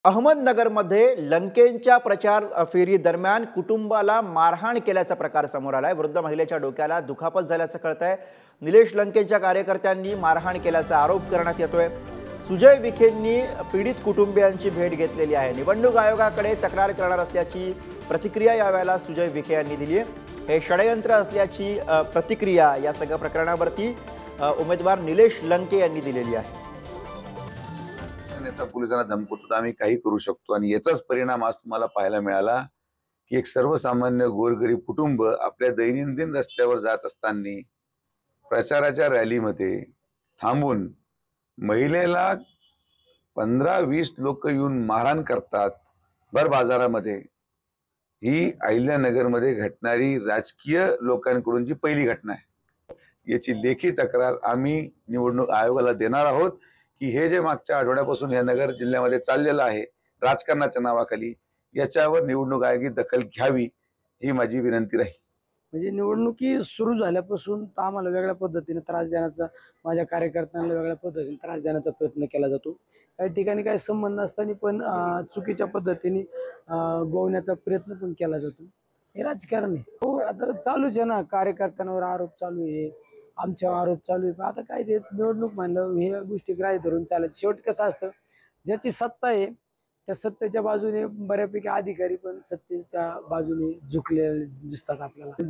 अहमदनगरमध्ये लंकेंच्या प्रचार फेरी दरम्यान कुटुंबाला मारहाण केल्याचा प्रकार समोर आलाय। वृद्ध महिलेच्या डोक्याला दुखापत झाल्याचं कळतंय। निलेश लंकेंच्या कार्यकर्त्यांनी मारहाण केल्याचा आरोप करण्यात येतोय। सुजय विखेंनी पीडित कुटुंबियांची भेट घेतलेली आहे। निवडणूक आयोगाकडे तक्रार करणार असल्याची प्रतिक्रिया यावेळेला सुजय विखे यांनी दिली आहे। हे षडयंत्र असल्याची प्रतिक्रिया या सगळ्या प्रकरणावरती उमेदवार निलेश लंके यांनी दिलेली आहे। नेता पोलिसांना धमकवतो तर आम्ही काही करू शकतो आणि याचाच परिणाम आज तुम्हाला पाहायला मिळाला की एक सर्वसामान्य गोरगरीब कुटुंब आपल्या दैनंदिन रस्त्यावर जात असताना प्रचाराच्या रॅलीमध्ये थांबून महिलेला 15-20 लोक येऊन मारहाण करतात भर बाजारामध्ये। ही अहिल्यानगरमध्ये घडणारी राजकीय लोकांकडूनची पहिली घटना आहे। याची लेखी तक्रार आम्ही निवडणूक आयोगाला देणार आहोत की हे जे मागच्या आठवड्यापासून या नगर जिल्ह्यामध्ये चाललेलं आहे राजकारणाच्या नावाखाली, याच्यावर निवडणूक आयोगाने दखल घ्यावी ही माझी विनंती राहील। म्हणजे निवडणुकी सुरू झाल्यापासून आम्हाला वेगळ्या पद्धतीने त्रास देण्याचा, माझ्या कार्यकर्त्यांना वेगळ्या पद्धतीने त्रास देण्याचा प्रयत्न केला जातो। काही ठिकाणी काही संबंध नसताना पण चुकीच्या पद्धतीने गोवण्याचा प्रयत्न पण केला जातो। हे राजकारण आहे। हो, आता चालूच आहे ना, कार्यकर्त्यांवर आरोप चालू आहे, आमच्यावर आरोप चालू आहे। आता काय ते निवडणूक म्हणलं हे गोष्टी ग्राह्य धरून चालायचं। शेवट कसं असतं, ज्याची सत्ता आहे त्या सत्तेच्या बाजूने बऱ्यापैकी अधिकारी पण सत्तेच्या बाजूने झुकलेले दिसतात आपल्याला।